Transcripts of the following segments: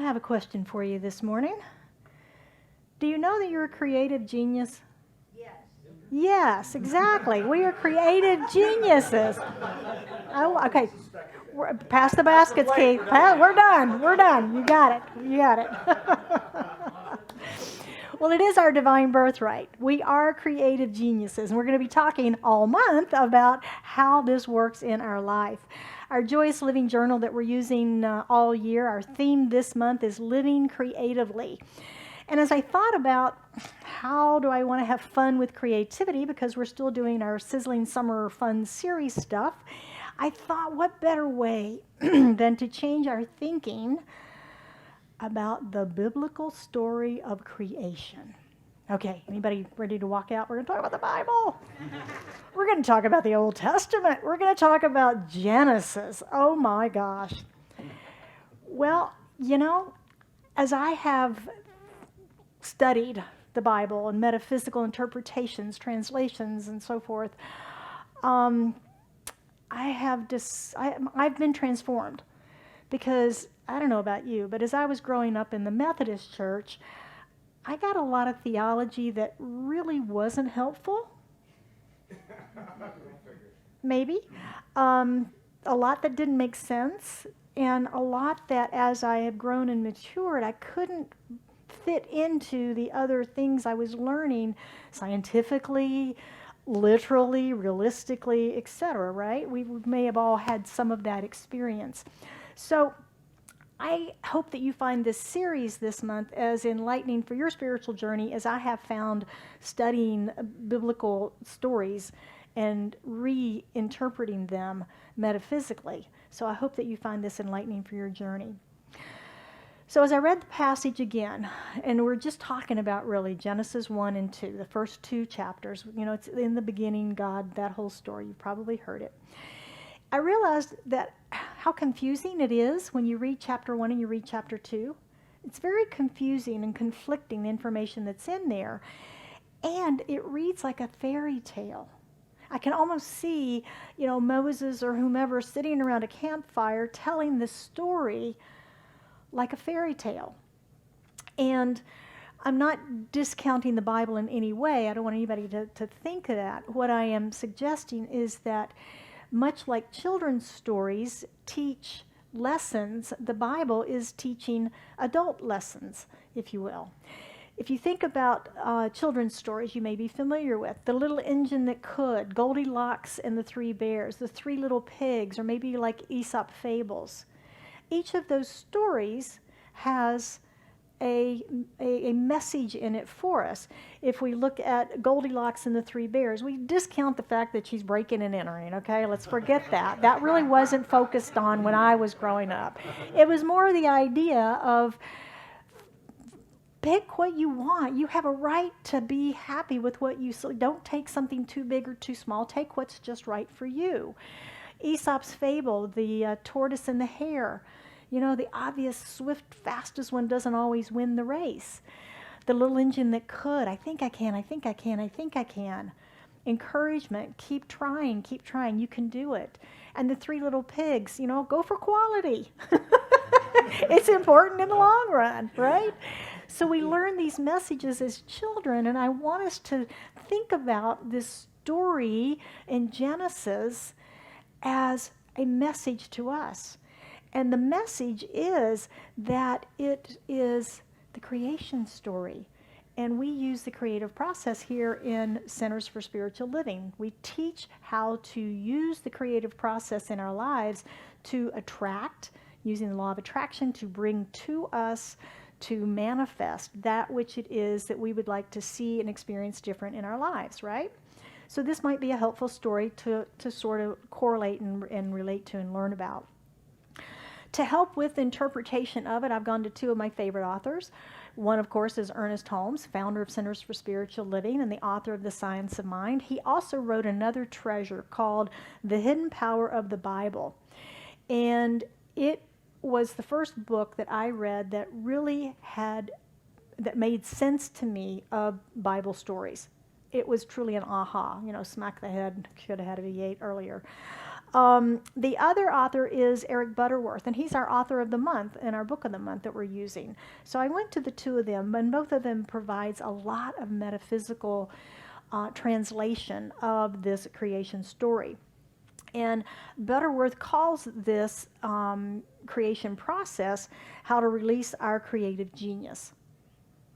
have a question for you this morning. Do you know that you're a creative genius? Yes. Yes, exactly. We are creative geniuses. Oh, okay. Pass the baskets, Keith. We're done. We're done. You got it. You got it. Well, it is our divine birthright. We are creative geniuses, and we're going to be talking all month about how this works in our life. Our Joyous Living Journal that we're using all year, our theme this month is Living Creatively. And as I thought about how do I want to have fun with creativity, because we're still doing our Sizzling Summer Fun series stuff, I thought what better way than to change our thinking about the biblical story of creation. Okay, anybody ready to walk out? We're going to talk about the Bible. We're going to talk about the Old Testament. We're going to talk about Genesis. Oh my gosh. Well, you know, as I have studied the Bible and metaphysical interpretations, translations, and so forth, I've been transformed. Because, I don't know about you, but as I was growing up in the Methodist church, I got a lot of theology that really wasn't helpful. Maybe. A lot that didn't make sense, and a lot that as I have grown and matured, I couldn't fit into the other things I was learning scientifically, literally, realistically, etc., right? We may have all had some of that experience. So I hope that you find this series this month as enlightening for your spiritual journey as I have found studying biblical stories and reinterpreting them metaphysically. So I hope that you find this enlightening for your journey. So as I read the passage again, and we're just talking about really Genesis 1 and 2, the first two chapters, you know, it's in the beginning, God, that whole story, you've probably heard it. I realized that how confusing it is when you read chapter 1 and you read chapter 2. It's very confusing and conflicting, the information that's in there. And it reads like a fairy tale. I can almost see, you know, Moses or whomever sitting around a campfire telling this story like a fairy tale. And I'm not discounting the Bible in any way. I don't want anybody to think that. What I am suggesting is that much like children's stories teach lessons, the Bible is teaching adult lessons, if you will. If you think about children's stories you may be familiar with, The Little Engine That Could, Goldilocks and the Three Bears, The Three Little Pigs, or maybe like Aesop fables. Each of those stories has a message in it for us. If we look at Goldilocks and the Three Bears, we discount the fact that she's breaking and entering, okay? Let's forget that. That really wasn't focused on when I was growing up. It was more the idea of pick what you want. You have a right to be happy with what you see. Don't take something too big or too small. Take what's just right for you. Aesop's fable, the tortoise and the hare. You know, the obvious, swift, fastest one doesn't always win the race. The Little Engine That Could. I think I can, I think I can, I think I can. Encouragement. Keep trying, keep trying. You can do it. And the Three Little Pigs, you know, go for quality. It's important in the long run, right? So we learn these messages as children, and I want us to think about this story in Genesis as a message to us. And the message is that it is the creation story. And we use the creative process here in Centers for Spiritual Living. We teach how to use the creative process in our lives to attract, using the law of attraction, to bring to us, to manifest that which it is that we would like to see and experience different in our lives, right? So this might be a helpful story to sort of correlate and relate to and learn about. To help with interpretation of it, I've gone to two of my favorite authors. One, of course, is Ernest Holmes, founder of Centers for Spiritual Living and the author of The Science of Mind. He also wrote another treasure called The Hidden Power of the Bible. And it was the first book that I read that really that made sense to me of Bible stories. It was truly an aha, you know, smack the head, should have had a V8 earlier. The other author is Eric Butterworth, and he's our author of the month in our book of the month that we're using. So I went to the two of them, and both of them provides a lot of metaphysical translation of this creation story. And Butterworth calls this creation process how to release our creative genius.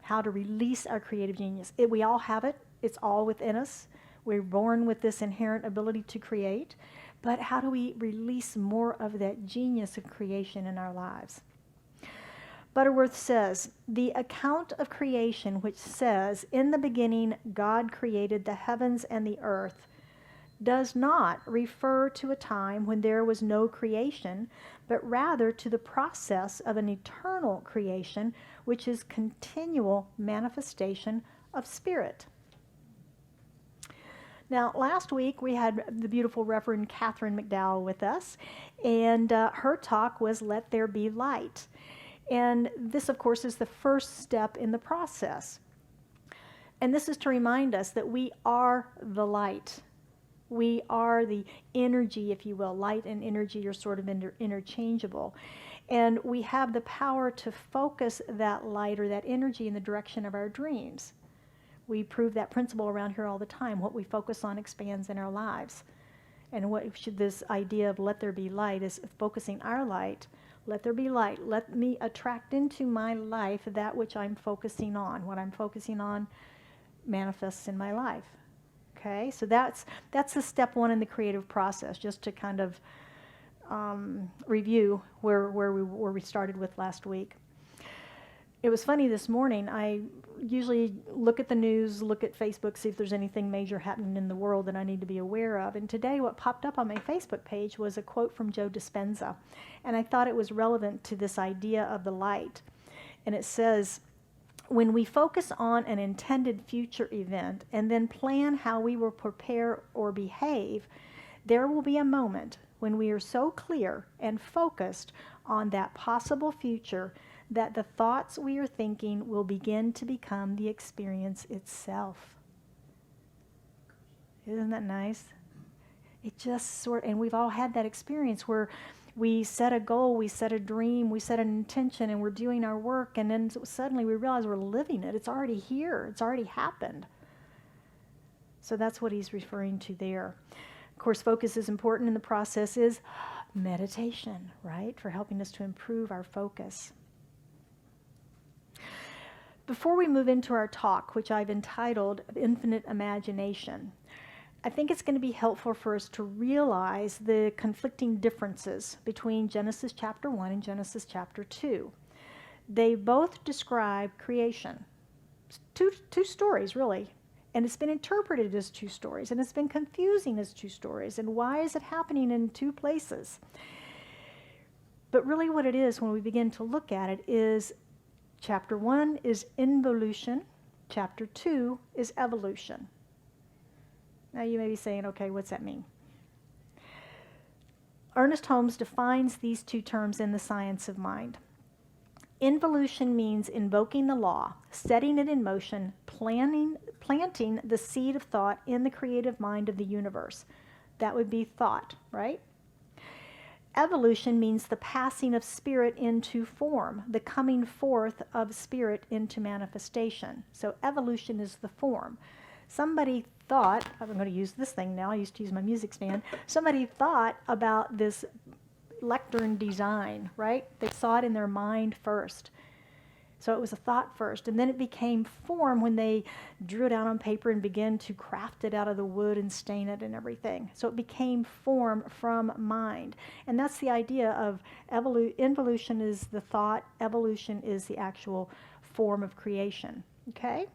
How to release our creative genius. We all have it. It's all within us. We're born with this inherent ability to create. But how do we release more of that genius of creation in our lives? Butterworth says, the account of creation which says, in the beginning God created the heavens and the earth, does not refer to a time when there was no creation, but rather to the process of an eternal creation, which is continual manifestation of spirit. Now, last week we had the beautiful Reverend Catherine McDowell with us, and her talk was Let There Be Light. And this, of course, is the first step in the process. And this is to remind us that we are the light. We are the energy, if you will. Light and energy are sort of interchangeable. And we have the power to focus that light or that energy in the direction of our dreams. We prove that principle around here all the time. What we focus on expands in our lives. And what should this idea of let there be light is focusing our light. Let there be light. Let me attract into my life that which I'm focusing on. What I'm focusing on manifests in my life. Okay, so that's the step one in the creative process, just to kind of review where we started with last week. It was funny this morning. I usually look at the news, look at Facebook, see if there's anything major happening in the world that I need to be aware of. And today what popped up on my Facebook page was a quote from Joe Dispenza. And I thought it was relevant to this idea of the light. And it says, when we focus on an intended future event and then plan how we will prepare or behave, there will be a moment when we are so clear and focused on that possible future that the thoughts we are thinking will begin to become the experience itself. Isn't that nice? It just and we've all had that experience where we set a goal, we set a dream, we set an intention, and we're doing our work, and then suddenly we realize we're living it. It's already here. It's already happened. So that's what he's referring to there. Of course, focus is important, and the process is meditation, right, for helping us to improve our focus. Before we move into our talk, which I've entitled Infinite Imagination, I think it's going to be helpful for us to realize the conflicting differences between Genesis chapter 1 and Genesis chapter 2. They both describe creation. Two stories, really. And it's been interpreted as two stories, and it's been confusing as two stories. And why is it happening in two places? But really what it is when we begin to look at it is chapter 1 is involution, chapter 2 is evolution. Now you may be saying, okay, what's that mean? Ernest Holmes defines these two terms in The Science of Mind. Involution means invoking the law, setting it in motion, planting the seed of thought in the creative mind of the universe. That would be thought, right? Evolution means the passing of spirit into form, the coming forth of spirit into manifestation. So evolution is the form. Somebody thought, I'm going to use this thing now, I used to use my music stand. Somebody thought about this lectern design, right? They saw it in their mind first. So it was a thought first, and then it became form when they drew it out on paper and began to craft it out of the wood and stain it and everything. So it became form from mind. And that's the idea of involution is the thought, evolution is the actual form of creation, okay?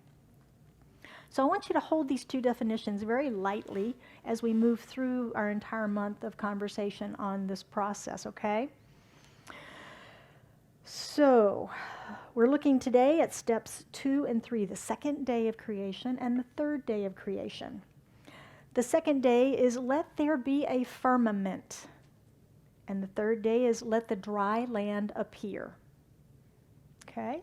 So I want you to hold these two definitions very lightly as we move through our entire month of conversation on this process, okay? So we're looking today at steps 2 and 3, the second day of creation and the third day of creation. The second day is let there be a firmament. And the third day is let the dry land appear. Okay?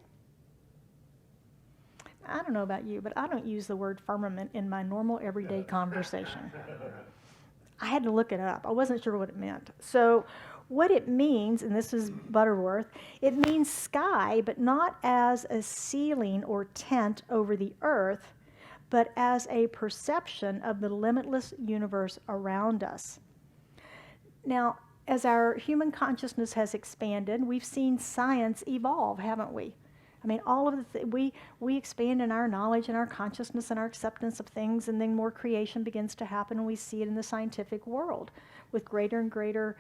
I don't know about you, but I don't use the word firmament in my normal everyday conversation. I had to look it up. I wasn't sure what it meant. So what it means, and this is Butterworth, it means sky, but not as a ceiling or tent over the earth, but as a perception of the limitless universe around us. Now, as our human consciousness has expanded, we've seen science evolve, haven't we? I mean, all of we expand in our knowledge and our consciousness and our acceptance of things, and then more creation begins to happen, and we see it in the scientific world with greater and greater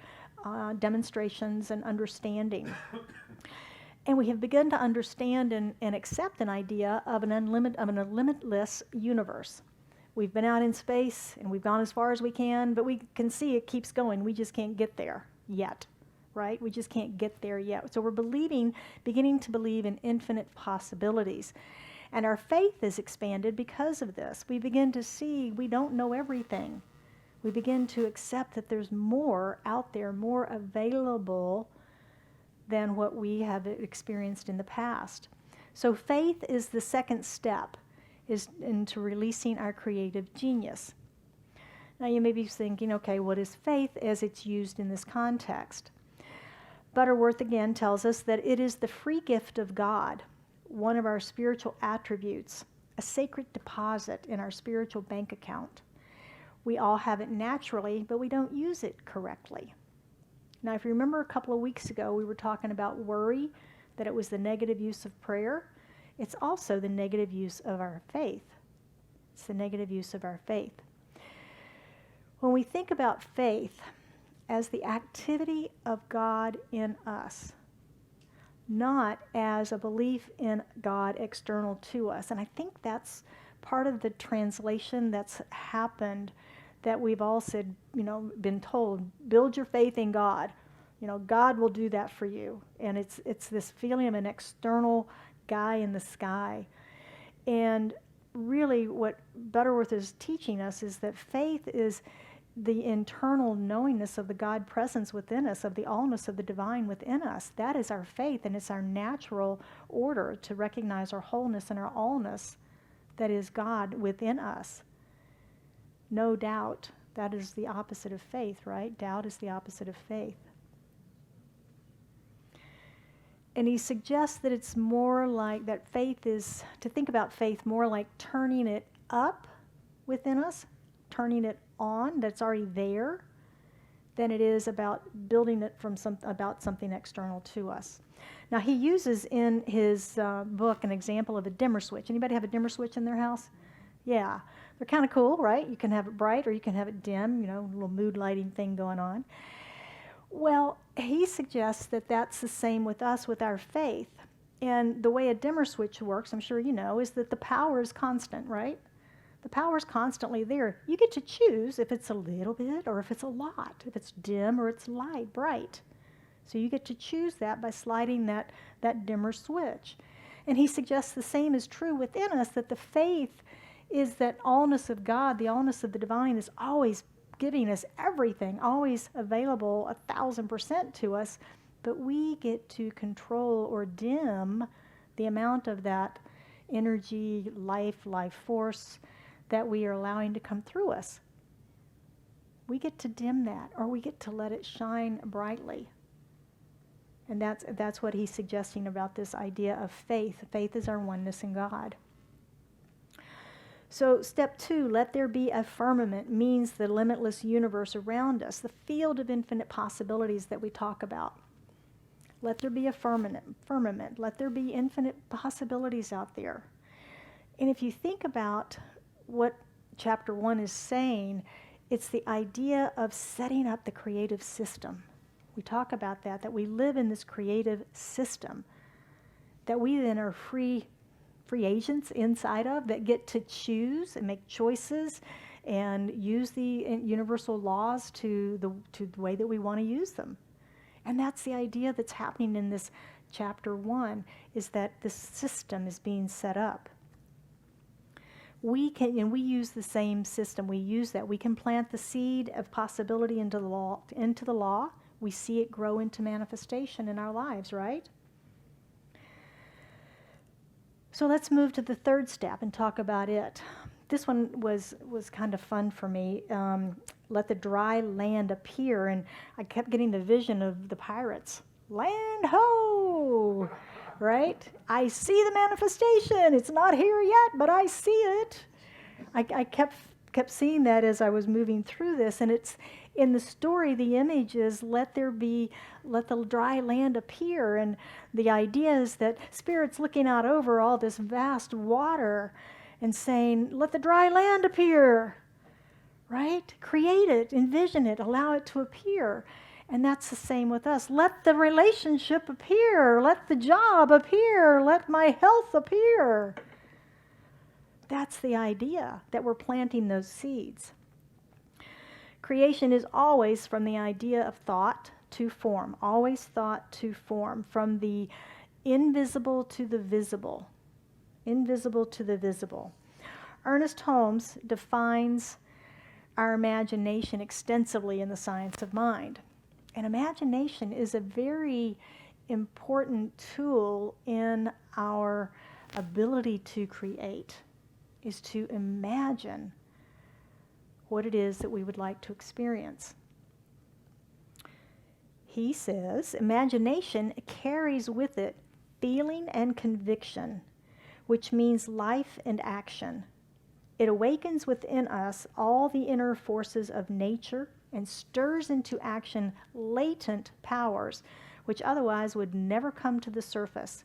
demonstrations and understanding. And we have begun to understand and accept an idea of a limitless universe. We've been out in space, and we've gone as far as we can, but we can see it keeps going. We just can't get there yet. Right? We just can't get there yet. So we're beginning to believe in infinite possibilities. And our faith is expanded because of this. We begin to see we don't know everything. We begin to accept that there's more out there, more available than what we have experienced in the past. So faith is the second step into releasing our creative genius. Now you may be thinking, okay, what is faith as it's used in this context? Butterworth again tells us that it is the free gift of God, one of our spiritual attributes, a sacred deposit in our spiritual bank account. We all have it naturally, but we don't use it correctly. Now, if you remember a couple of weeks ago, we were talking about worry, that it was the negative use of prayer. It's also the negative use of our faith. It's the negative use of our faith. When we think about faith as the activity of God in us, not as a belief in God external to us. And I think that's part of the translation that's happened, that we've all said, been told, build your faith in God. God will do that for you. And it's this feeling of an external guy in the sky. And really what Butterworth is teaching us is that faith is the internal knowingness of the God presence within us, of the allness of the divine within us. That is our faith, and it's our natural order to recognize our wholeness and our allness that is God within us. No doubt, that is the opposite of faith, right? Doubt is the opposite of faith. And he suggests that it's more like, that faith is, to think about faith more like turning it up within us, turning it on, that's already there, than it is about building it from about something external to us. Now he uses in his book an example of a dimmer switch. Anybody have a dimmer switch in their house? Yeah, they're kind of cool, right? You can have it bright or you can have it dim, a little mood lighting thing going on. Well, he suggests that that's the same with us, with our faith. And the way a dimmer switch works, I'm sure you know, is that the power is constant, right? The power is constantly there. You get to choose if it's a little bit or if it's a lot, if it's dim or it's light, bright. So you get to choose that by sliding that dimmer switch. And he suggests the same is true within us, that the faith is that allness of God, the allness of the divine is always giving us everything, always available 1,000% to us, but we get to control or dim the amount of that energy, life force that we are allowing to come through us. We get to dim that, or we get to let it shine brightly. And that's what he's suggesting about this idea of faith. Faith is our oneness in God. So step 2, let there be a firmament, means the limitless universe around us, the field of infinite possibilities that we talk about. Let there be a firmament. Let there be infinite possibilities out there. And if you think about what chapter 1 is saying, it's the idea of setting up the creative system. We talk about that we live in this creative system, that we then are free agents inside of, that get to choose and make choices and use the universal laws to the way that we want to use them. And that's the idea that's happening in this chapter 1, is that this system is being set up. We use the same system. We use that. We can plant the seed of possibility into the law. We see it grow into manifestation in our lives, right? So let's move to the third step and talk about it. This one was kind of fun for me. Let the dry land appear, and I kept getting the vision of the pirates. Land ho! Right? I see the manifestation. It's not here yet, but I see it. I kept seeing that as I was moving through this, and it's in the story. The image is let the dry land appear, and the idea is that Spirit's looking out over all this vast water and saying, let the dry land appear, right? Create it, envision it, allow it to appear. And that's the same with us. Let the relationship appear, let the job appear, let my health appear. That's the idea, that we're planting those seeds. Creation is always from the idea of thought to form, always thought to form, from the invisible to the visible. Invisible to the visible. Ernest Holmes defines our imagination extensively in The Science of Mind. And imagination is a very important tool in our ability to create, is to imagine what it is that we would like to experience. He says, imagination carries with it feeling and conviction, which means life and action. It awakens within us all the inner forces of nature and stirs into action latent powers, which otherwise would never come to the surface.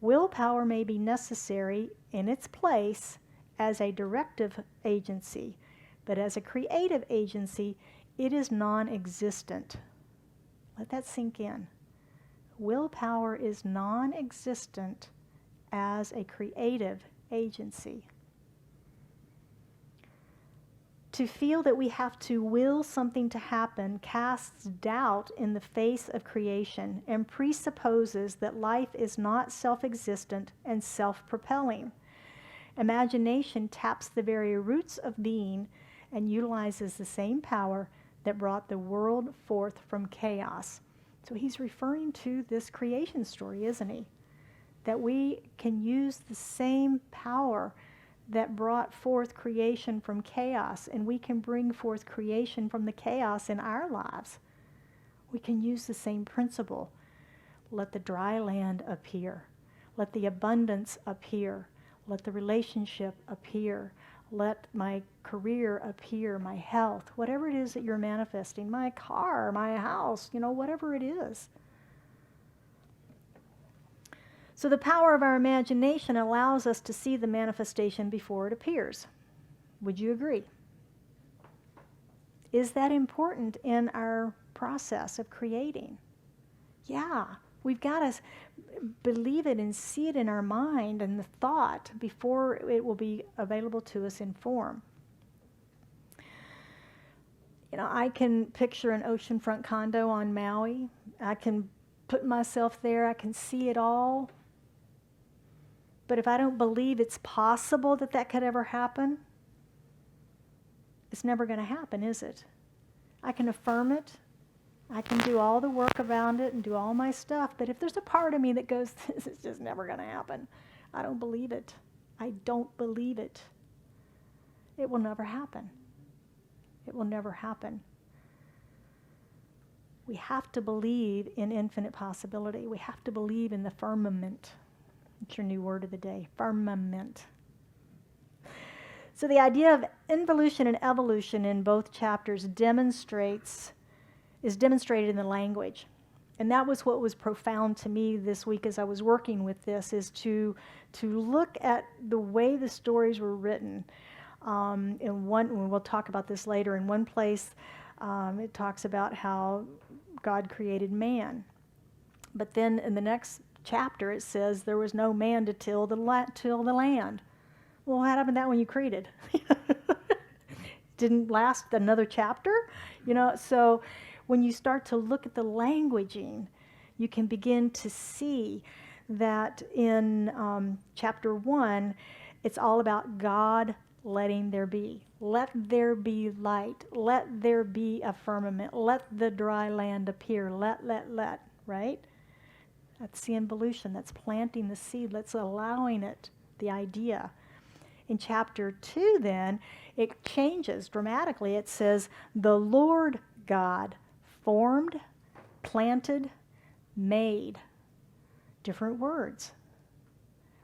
Willpower may be necessary in its place as a directive agency, but as a creative agency, it is non-existent. Let that sink in. Willpower is non-existent as a creative agency. To feel that we have to will something to happen casts doubt in the face of creation and presupposes that life is not self-existent and self-propelling. Imagination taps the very roots of being and utilizes the same power that brought the world forth from chaos. So he's referring to this creation story, isn't he? That we can use the same power that brought forth creation from chaos, and we can bring forth creation from the chaos in our lives. We can use the same principle. Let the dry land appear. Let the abundance appear. Let the relationship appear. Let my career appear, my health, whatever it is that you're manifesting, my car, my house, whatever it is. So the power of our imagination allows us to see the manifestation before it appears. Would you agree? Is that important in our process of creating? Yeah, we've got to believe it and see it in our mind and the thought before it will be available to us in form. I can picture an oceanfront condo on Maui. I can put myself there. I can see it all. But if I don't believe it's possible that that could ever happen, it's never going to happen, is it? I can affirm it. I can do all the work around it and do all my stuff. But if there's a part of me that goes, this is just never going to happen, I don't believe it. I don't believe it. It will never happen. It will never happen. We have to believe in infinite possibility. We have to believe in the firmament. It's your new word of the day, firmament. So the idea of involution and evolution in both chapters is demonstrated in the language. And that was what was profound to me this week as I was working with this, is to look at the way the stories were written. And we'll talk about this later, in one place it talks about how God created man. But then in the next chapter it says there was no man to till the land. Well, what happened to that when you created? Didn't last another chapter? So when you start to look at the languaging, you can begin to see that in chapter 1, it's all about God letting there be. Let there be light. Let there be a firmament. Let the dry land appear. Let, right? That's the involution. That's planting the seed. That's allowing it, the idea. In chapter 2, then, it changes dramatically. It says, the Lord God formed, planted, made. Different words.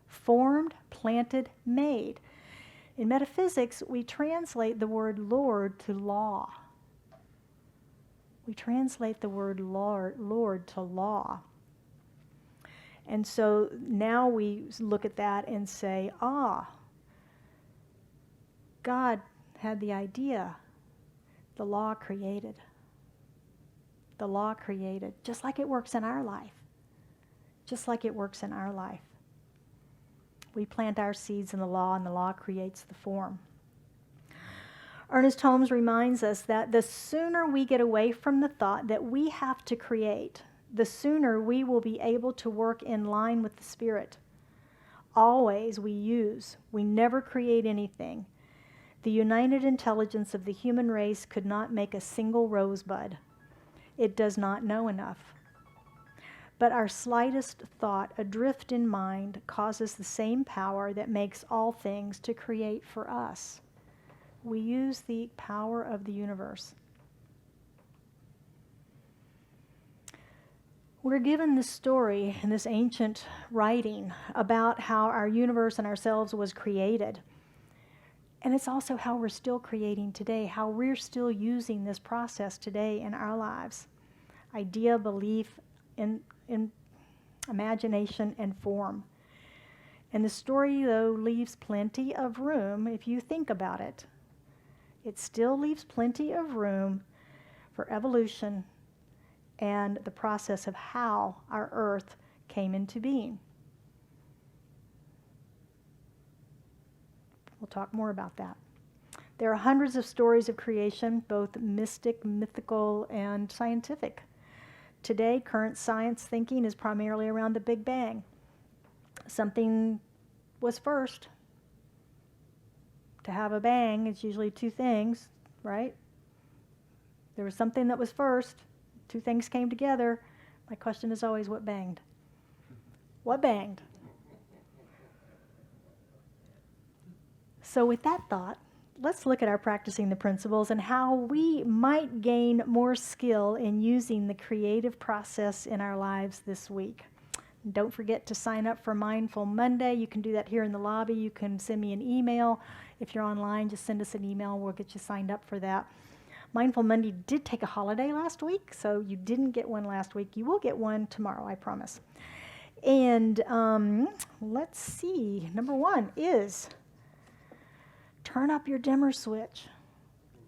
Formed, planted, made. In metaphysics, we translate the word Lord to law. We translate the word Lord to law. And so now we look at that and say, God had the idea. The law created. The law created, just like it works in our life. Just like it works in our life. We plant our seeds in the law, and the law creates the form. Ernest Holmes reminds us that the sooner we get away from the thought that we have to create, the sooner we will be able to work in line with the Spirit. Always we use. We never create anything. The united intelligence of the human race could not make a single rosebud. It does not know enough. But our slightest thought, adrift in mind, causes the same power that makes all things to create for us. We use the power of the universe. We're given this story in this ancient writing about how our universe and ourselves was created. And it's also how we're still creating today, how we're still using this process today in our lives. Idea, belief, in imagination, and form. And the story, though, leaves plenty of room if you think about it. It still leaves plenty of room for evolution and the process of how our earth came into being. We'll talk more about that. There are hundreds of stories of creation, both mystic, mythical, and scientific. Today, current science thinking is primarily around the Big Bang. Something was first. To have a bang, it's usually two things, right? There was something that was first. Two things came together. My question is always, what banged? What banged? So with that thought, let's look at our practicing the principles and how we might gain more skill in using the creative process in our lives this week. Don't forget to sign up for Mindful Monday. You can do that here in the lobby. You can send me an email. If you're online, just send us an email. We'll get you signed up for that. Mindful Monday did take a holiday last week, so you didn't get one last week. You will get one tomorrow, I promise. And let's see. Number 1 is turn up your dimmer switch.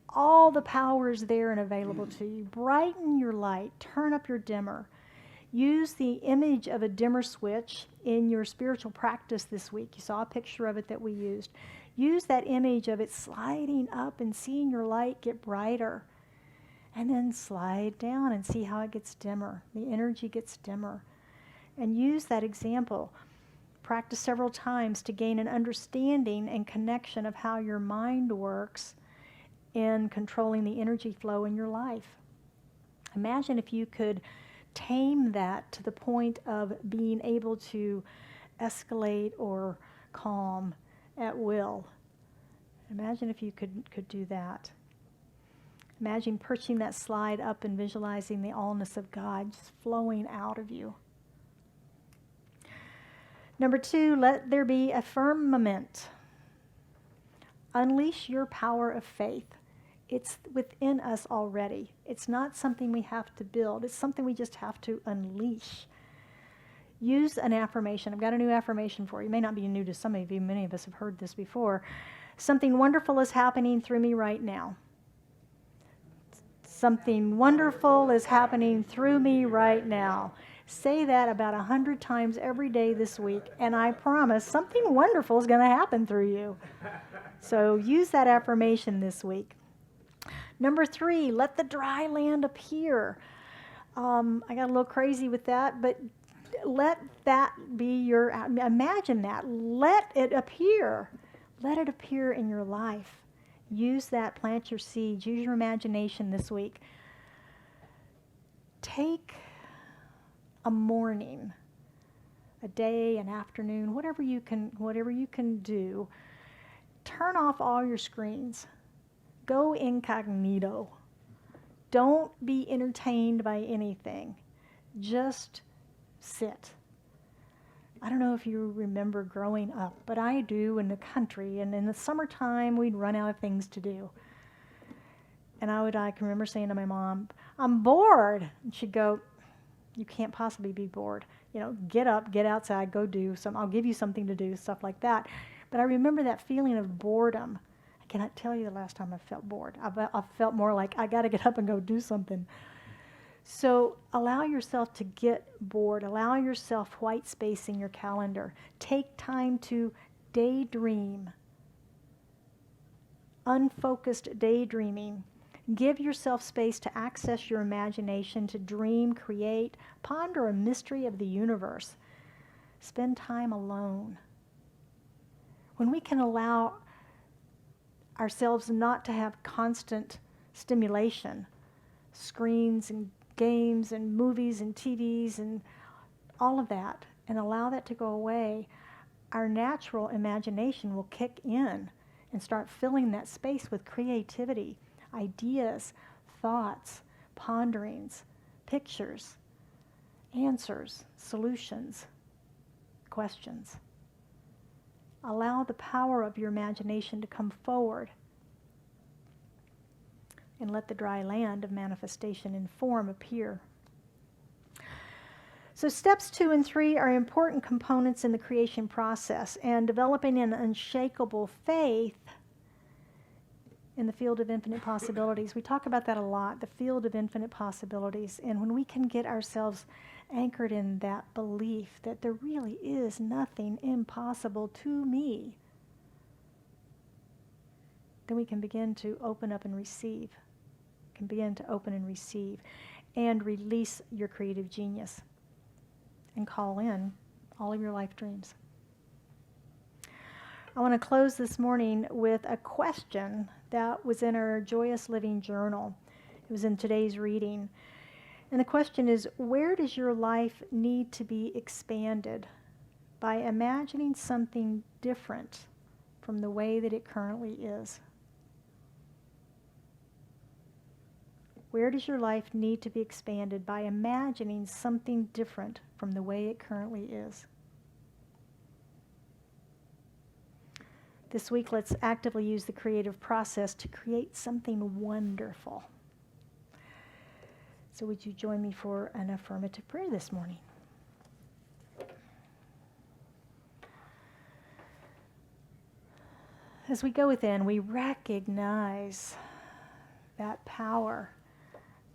All the power is there and available to you. Brighten your light. Turn up your dimmer. Use the image of a dimmer switch in your spiritual practice this week. You saw a picture of it that we used. Use that image of it sliding up and seeing your light get brighter. And then slide down and see how it gets dimmer. The energy gets dimmer. And use that example. Practice several times to gain an understanding and connection of how your mind works in controlling the energy flow in your life. Imagine if you could tame that to the point of being able to escalate or calm at will. Imagine if you could do that. Imagine perching that slide up and visualizing the allness of God just flowing out of you. Number 2, let there be a firmament. Unleash your power of faith. It's within us already. It's not something we have to build. It's something we just have to unleash. Use an affirmation. I've got a new affirmation for you. It may not be new to some of you. Many of us have heard this before. Something wonderful is happening through me right now. Something wonderful is happening through me right now. Say that about 100 times every day this week, and I promise something wonderful is going to happen through you. So use that affirmation this week. Number 3, let the dry land appear. I got a little crazy with that, but let that be your, imagine that. Let it appear. Let it appear in your life. Use that, plant your seeds, use your imagination this week. Take a morning, a day, an afternoon, whatever you can do, turn off all your screens. Go incognito. Don't be entertained by anything. Just sit. I don't know if you remember growing up, but I do in the country. And in the summertime, we'd run out of things to do. And I can remember saying to my mom, I'm bored. And she'd go, you can't possibly be bored. Get up, get outside, go do some. I'll give you something to do, stuff like that. But I remember that feeling of boredom. I cannot tell you the last time I felt bored. I felt more like I got to get up and go do something. So allow yourself to get bored. Allow yourself white space in your calendar. Take time to daydream. Unfocused daydreaming. Give yourself space to access your imagination, to dream, create, ponder a mystery of the universe. Spend time alone. When we can allow ourselves not to have constant stimulation, screens and games and movies and TVs and all of that, and allow that to go away, our natural imagination will kick in and start filling that space with creativity, ideas, thoughts, ponderings, pictures, answers, solutions, questions. Allow the power of your imagination to come forward and let the dry land of manifestation in form appear. So steps 2 and 3 are important components in the creation process, and developing an unshakable faith in the field of infinite possibilities. We talk about that a lot, the field of infinite possibilities. And when we can get ourselves anchored in that belief that there really is nothing impossible to me, then we can begin to open up and receive. Can begin to open and receive and release your creative genius and call in all of your life dreams. I want to close this morning with a question that was in our Joyous Living Journal. It was in today's reading. And the question is, where does your life need to be expanded by imagining something different from the way that it currently is? Where does your life need to be expanded by imagining something different from the way it currently is? This week, let's actively use the creative process to create something wonderful. So would you join me for an affirmative prayer this morning? As we go within, we recognize that power,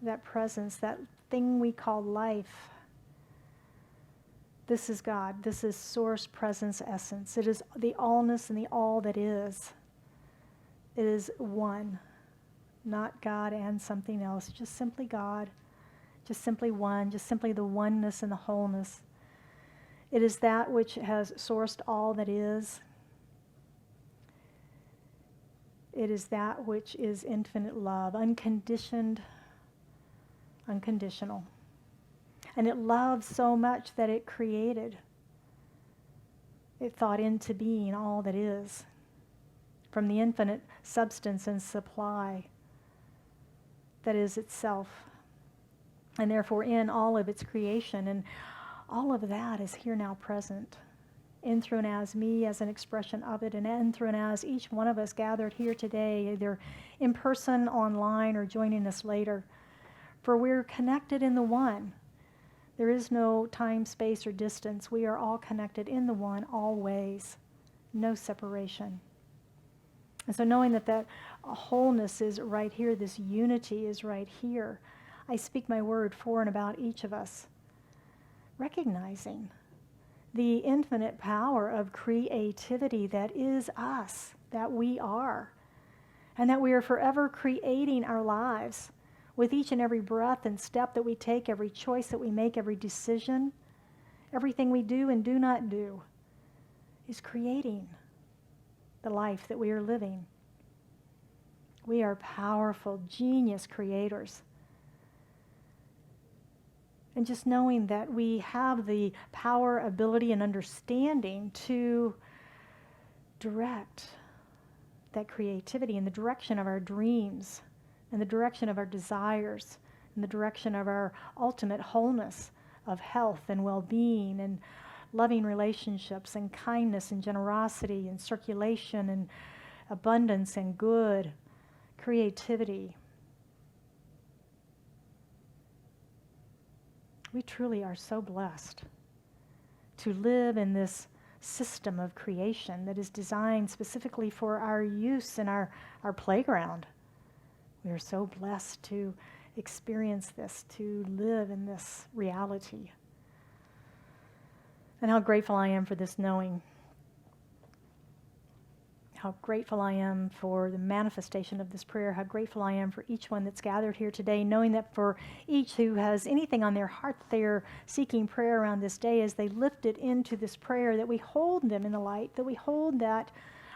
that presence, that thing we call life. This is God. This is source, presence, essence. It is the allness and the all that is. It is one, not God and something else, just simply God, just simply one, just simply the oneness and the wholeness. It is that which has sourced all that is. It is that which is infinite love, unconditioned, unconditional. And it loves so much that it created. It thought into being all that is, from the infinite substance and supply that is itself, and therefore in all of its creation. And all of that is here now present, in through and as me as an expression of it, and in through and as each one of us gathered here today, either in person, online, or joining us later. For we're connected in the one. There is no time, space, or distance. We are all connected in the one, always. No separation. And so knowing that that wholeness is right here, this unity is right here, I speak my word for and about each of us, recognizing the infinite power of creativity that is us, that we are, and that we are forever creating our lives with each and every breath and step that we take, every choice that we make, every decision, everything we do and do not do is creating the life that we are living. We are powerful, genius creators. And just knowing that we have the power, ability, and understanding to direct that creativity in the direction of our dreams, in the direction of our desires, in the direction of our ultimate wholeness of health and well-being and loving relationships and kindness and generosity and circulation and abundance and good, creativity. We truly are so blessed to live in this system of creation that is designed specifically for our use in our playground. We are so blessed to experience this, to live in this reality. And how grateful I am for this knowing. How grateful I am for the manifestation of this prayer. How grateful I am for each one that's gathered here today, knowing that for each who has anything on their heart that they are seeking prayer around this day, as they lift it into this prayer, that we hold them in the light, that we hold that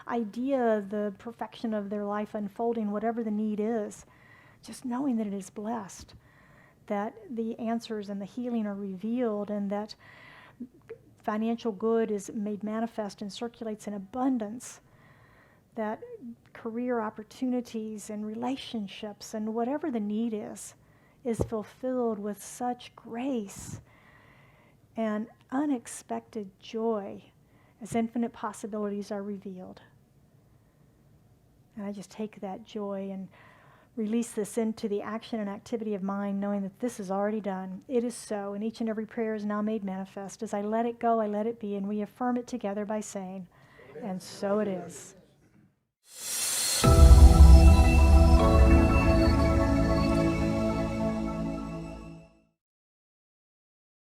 idea of the perfection of their life unfolding, whatever the need is, just knowing that it is blessed, that the answers and the healing are revealed, and that financial good is made manifest and circulates in abundance, that career opportunities and relationships and whatever the need is fulfilled with such grace and unexpected joy as infinite possibilities are revealed. And I just take that joy and release this into the action and activity of mind, knowing that this is already done. It is so, and each and every prayer is now made manifest. As I let it go, I let it be, and we affirm it together by saying, and so it is.